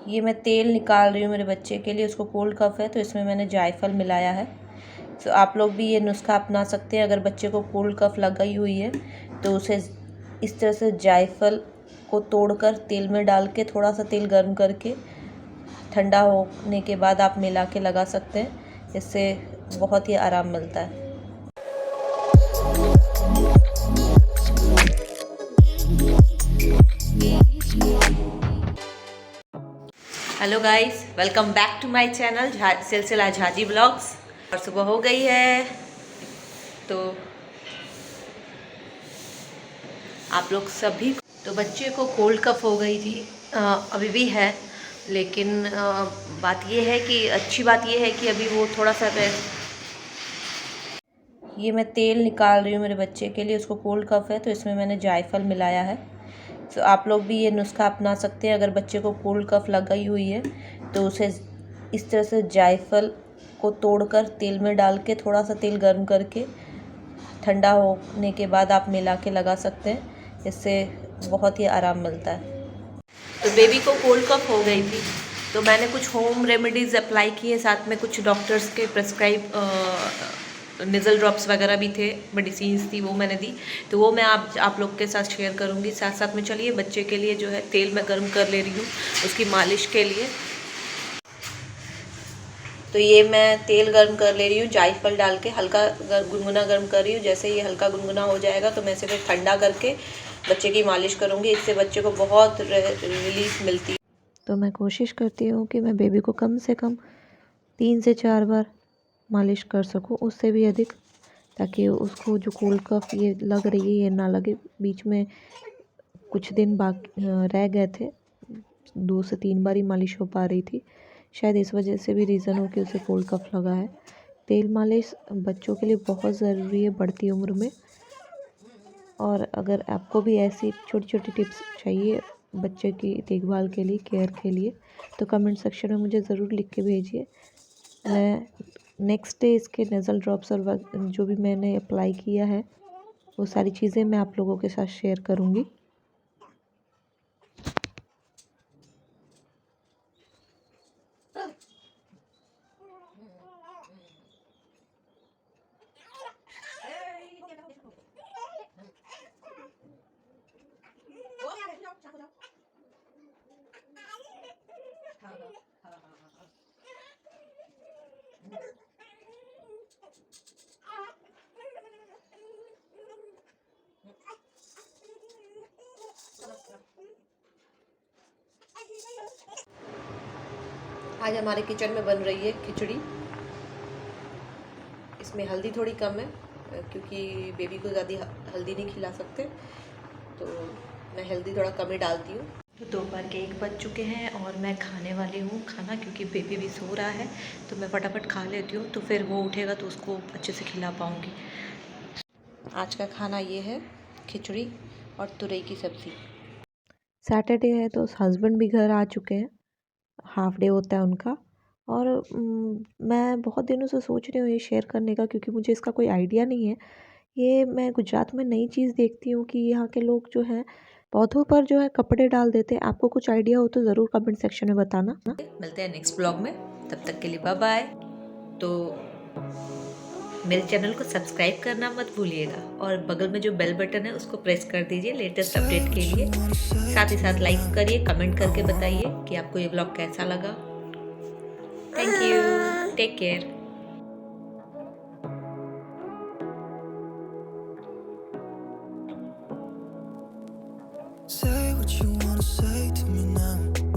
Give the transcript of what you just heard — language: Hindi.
ये मैं तेल निकाल रही हूँ मेरे बच्चे के लिए, उसको कोल्ड कफ है तो इसमें मैंने जायफल मिलाया है। तो आप लोग भी ये नुस्खा अपना सकते हैं। अगर बच्चे को कोल्ड कफ लगाई हुई है तो उसे इस तरह से जायफल को तोड़कर तेल में डाल के थोड़ा सा तेल गर्म करके ठंडा होने के बाद आप मिला के लगा सकते हैं। इससे बहुत ही आराम मिलता है। Hello guys, welcome back to my channel Silsila Jhaji blogs. और सुबह हो गई है तो आप लोग सभी तो बच्चे को कोल्ड कफ हो गई थी, अभी भी है, लेकिन बात ये है कि अच्छी बात ये है कि अभी वो थोड़ा सा ये मैं तेल निकाल रही हूँ मेरे बच्चे के लिए, उसको कोल्ड कफ है तो इसमें मैंने जायफल मिलाया है। तो आप लोग भी ये नुस्खा अपना सकते हैं। अगर बच्चे को कोल्ड कफ लगाई हुई है तो उसे इस तरह से जायफल को तोड़कर तेल में डाल के थोड़ा सा तेल गर्म करके ठंडा होने के बाद आप मिला के लगा सकते हैं। इससे बहुत ही आराम मिलता है। तो बेबी को कोल्ड कफ हो गई थी तो मैंने कुछ होम रेमेडीज़ अप्लाई किए, साथ में कुछ डॉक्टर्स के प्रेस्क्राइब निज़ल ड्रॉप्स वगैरह भी थे, मेडिसिन्स थी, वो मैंने दी। तो वो मैं आप लोग के साथ शेयर करूँगी। साथ साथ में चलिए बच्चे के लिए जो है तेल मैं गर्म कर ले रही हूँ उसकी मालिश के लिए। तो ये मैं तेल गर्म कर ले रही हूँ जायफल डाल के, हल्का गुनगुना गर्म कर रही हूँ। जैसे ये हल्का गुनगुना हो जाएगा तो मैं इसे फिर ठंडा करके बच्चे की मालिश करूँगी। इससे बच्चे को बहुत रिलीफ मिलती है। तो मैं कोशिश करती हूँ कि मैं बेबी को कम से कम 3 से 4 बार मालिश कर सकूँ, उससे भी अधिक, ताकि उसको जो कोल्ड कफ ये लग रही है ये ना लगे। बीच में कुछ दिन बाकी रह गए थे, 2 से 3 बार ही मालिश हो पा रही थी। शायद इस वजह से भी रीज़न हो कि उसे कोल्ड कफ लगा है। तेल मालिश बच्चों के लिए बहुत ज़रूरी है बढ़ती उम्र में। और अगर आपको भी ऐसी छोटी छोटी टिप्स चाहिए बच्चे की देखभाल के लिए, केयर के लिए, तो कमेंट सेक्शन में मुझे ज़रूर लिख के भेजिए। मैं नेक्स्ट डे इसके नेज़ल ड्रॉप्स और जो भी मैंने अप्लाई किया है वो सारी चीज़ें मैं आप लोगों के साथ शेयर करूँगी। आज हमारे किचन में बन रही है खिचड़ी। इसमें हल्दी थोड़ी कम है क्योंकि बेबी को ज़्यादा हल्दी नहीं खिला सकते, तो मैं हल्दी थोड़ा कम ही डालती हूँ। तो दोपहर के 1 बज चुके हैं और मैं खाने वाली हूँ खाना, क्योंकि बेबी भी सो रहा है तो मैं फटाफट खा लेती हूँ, तो फिर वो उठेगा तो उसको अच्छे से खिला पाऊँगी। आज का खाना ये है खिचड़ी और तुरई की सब्ज़ी। सैटरडे है तो हस्बैंड भी घर आ चुके हैं, हाफ डे होता है उनका। और मैं बहुत दिनों से सोच रही हूँ ये शेयर करने का, क्योंकि मुझे इसका कोई आइडिया नहीं है। ये मैं गुजरात में नई चीज़ देखती हूँ कि यहाँ के लोग जो हैं पौधों पर जो है कपड़े डाल देते हैं। आपको कुछ आइडिया हो तो ज़रूर कमेंट सेक्शन में बताना। मिलते हैं नेक्स्ट ब्लॉग में, तब तक के लिए बाय बाय। तो मेरे चैनल को सब्सक्राइब करना मत भूलिएगा और बगल में जो बेल बटन है उसको प्रेस कर दीजिए लेटेस्ट अपडेट के लिए। साथ ही साथ लाइक करिए, कमेंट करके बताइए कि आपको ये ब्लॉग कैसा लगा। Thank you, take care. Say what you wanna say to me now.